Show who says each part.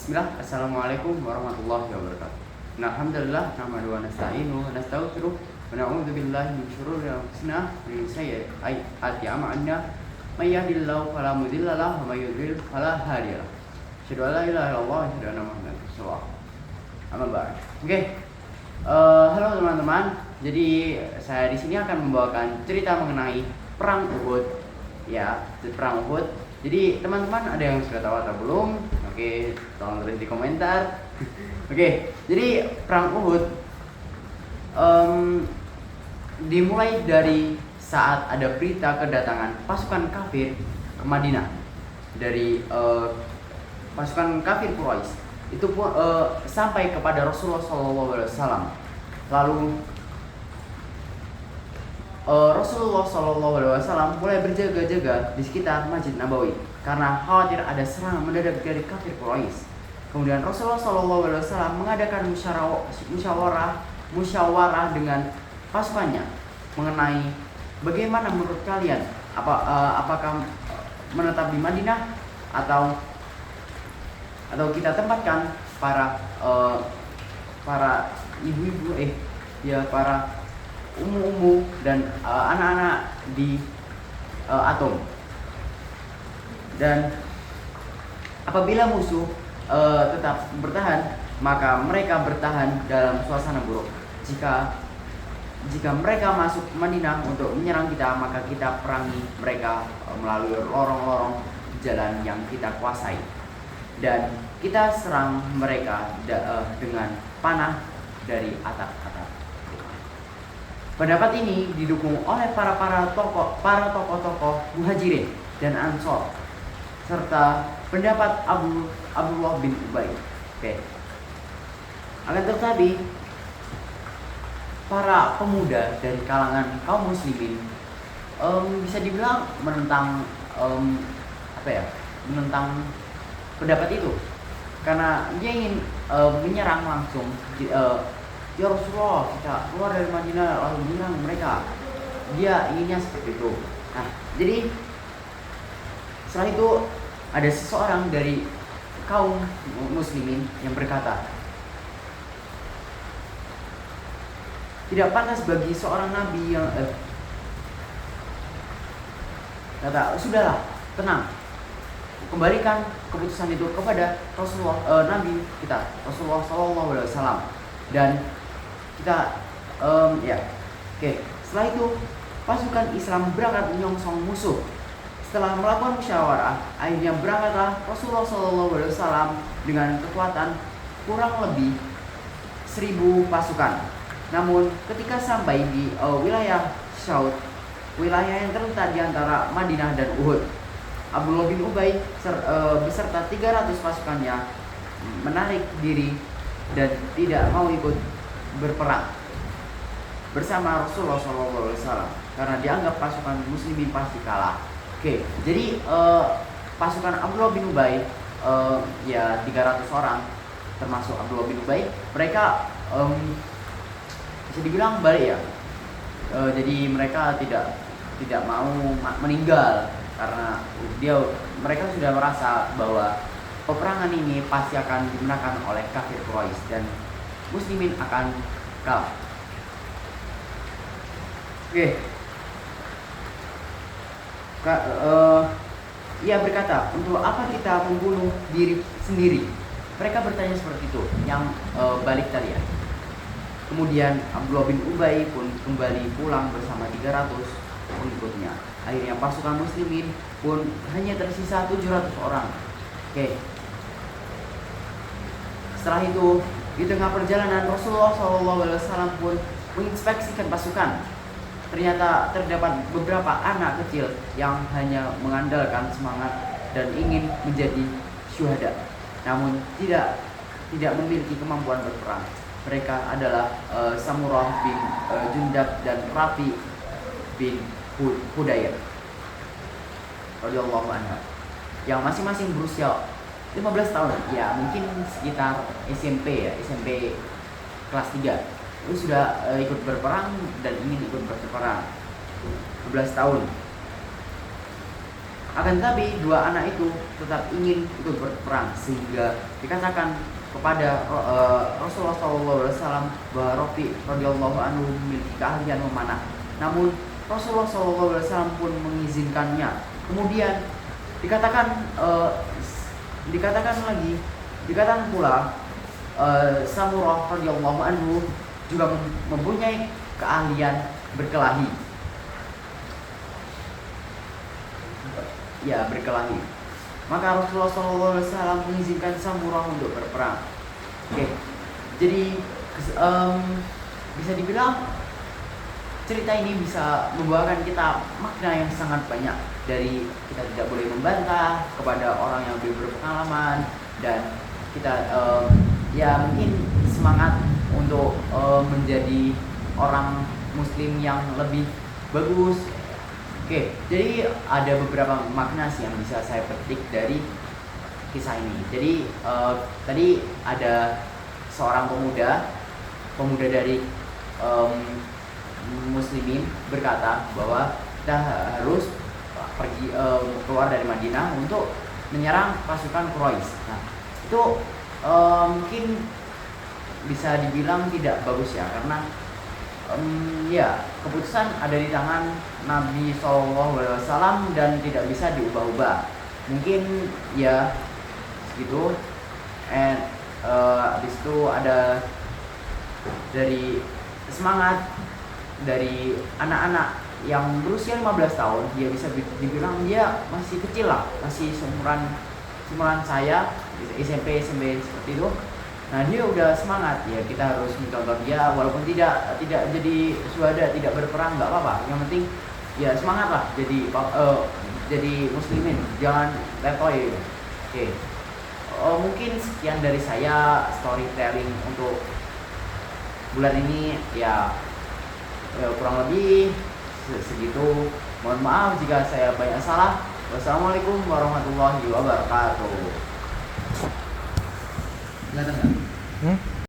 Speaker 1: Bismillah, Assalamualaikum warahmatullahi wabarakatuh. Alhamdulillah, nahmaduhu wa nasta'inuhu wa nastaghfiruh wa na'udzu billahi min syururi anfusina wa min sayyiati a'malina. May yahdihillahu fala mudilla lahu wa may yudlil fala hadiya lahu. Asyhadu an la ilaha illallah wa asyhadu anna Muhammadan rasulullah. Amma ba'd. Oke. Halo teman-teman. Jadi saya di sini akan membawakan cerita mengenai perang Uhud. Ya, perang Uhud. Jadi teman-teman ada yang sudah tahu atau belum? Oke, tolong tulis di komentar. Oke, jadi perang Uhud dimulai dari saat ada berita kedatangan pasukan kafir ke Madinah dari pasukan kafir Quraisy. Itu pun sampai kepada Rasulullah SAW. Lalu Rasulullah SAW mulai berjaga-jaga di sekitar Masjid Nabawi karena khawatir ada serangan mendadak dari kafir Quraisy. Kemudian Rasulullah SAW mengadakan musyawarah dengan pasukannya mengenai bagaimana menurut kalian, apakah menetap di Madinah atau kita tempatkan para ibu-ibu para umu-umu dan anak-anak di Atom. Dan apabila musuh tetap bertahan, maka mereka bertahan dalam suasana buruk. Jika mereka masuk Madinah untuk menyerang kita, maka kita perangi mereka melalui lorong-lorong jalan yang kita kuasai, dan kita serang mereka dengan panah dari atap-atap. Pendapat ini didukung oleh para tokoh Muhajirin dan Ansor, serta pendapat Abdullah bin Ubay. Oke. Akan tetapi para pemuda dari kalangan kaum muslimin bisa dibilang menentang menentang pendapat itu, karena dia ingin menyerang langsung. Ya Rasulullah, kita keluar dari Madinah lalu menyerang mereka. Dia inginnya seperti itu. Nah, jadi setelah itu ada seseorang dari kaum muslimin yang berkata, tidak pantas bagi seorang nabi yang kata, sudahlah, tenang, kembalikan keputusan itu kepada Rasulullah, Nabi kita Rasulullah SAW, dan kita setelah itu pasukan Islam berangkat menyongsong musuh. Setelah melakukan musyawarah, akhirnya berangkatlah Rasulullah SAW dengan kekuatan kurang lebih 1000 pasukan. Namun ketika sampai di wilayah Syaud, wilayah yang terletak di antara Madinah dan Uhud, Abdullah bin Ubay beserta 300 pasukannya menarik diri dan tidak mau ikut berperang bersama Rasulullah SAW karena dianggap pasukan muslimin pasti kalah. Oke, jadi pasukan Abdullah bin Ubay 300 orang termasuk Abdullah bin Ubay, mereka bisa dibilang balik ya. Jadi mereka tidak mau meninggal karena mereka sudah merasa bahwa peperangan ini pasti akan dimenangkan oleh kafir Quraisy dan muslimin akan kalah. Oke. Ia berkata, untuk apa kita membunuh diri sendiri? Mereka bertanya seperti itu, yang balik tadi ya. Kemudian Abdullah bin Ubay pun kembali pulang bersama 300 pengikutnya. Akhirnya pasukan muslimin pun hanya tersisa 700 orang. Oke. Setelah itu, di tengah perjalanan Rasulullah SAW pun menginspeksikan pasukan. Ternyata terdapat beberapa anak kecil yang hanya mengandalkan semangat dan ingin menjadi syuhada, namun tidak memiliki kemampuan berperang. Mereka adalah Samurah bin Jundab dan Rafi bin Hudayr radhiyallahu anhu, yang masing-masing berusia 15 tahun, ya mungkin sekitar SMP kelas 3. Itu sudah ikut berperang dan ingin ikut berperang. 15 tahun. Akan tetapi dua anak itu tetap ingin ikut berperang, sehingga dikatakan kepada Rasulullah SAW bahwa Rafi radhiyallahu anhu memiliki keahlian memanah. Namun Rasulullah SAW pun mengizinkannya. Kemudian dikatakan dikatakan pula Samurah radhiyallahu anhu juga mempunyai keahlian berkelahi. Ya, berkelahi. Maka Rasulullah SAW mengizinkan Samurah untuk berperang. Oke, jadi bisa dibilang cerita ini bisa membawakan kita makna yang sangat banyak. Dari kita tidak boleh membantah kepada orang yang lebih berpengalaman, dan kita ya mungkin semangat untuk menjadi orang muslim yang lebih bagus. Oke, jadi ada beberapa makna sih yang bisa saya petik dari kisah ini. Jadi tadi ada seorang pemuda dari muslimin berkata bahwa kita harus pergi keluar dari Madinah untuk menyerang pasukan Quraisy. Nah, itu mungkin bisa dibilang tidak bagus ya, karena ya keputusan ada di tangan Nabi SAW dan tidak bisa diubah-ubah. Mungkin ya segitu. Habis itu ada dari semangat dari anak-anak yang berusia 15 tahun, dia bisa dibilang dia masih kecil lah, masih seumuran saya, SMP seperti itu. Nah, dia udah semangat, ya kita harus mencontoh dia, walaupun tidak jadi syuhada, tidak berperang, nggak apa-apa. Yang penting ya semangat lah, jadi muslimin, jangan letoy. Oke. Mungkin sekian dari saya storytelling untuk bulan ini ya, kurang lebih segitu. Mohon maaf jika saya banyak salah. Wassalamualaikum warahmatullahi wabarakatuh. Kelihatan nggak?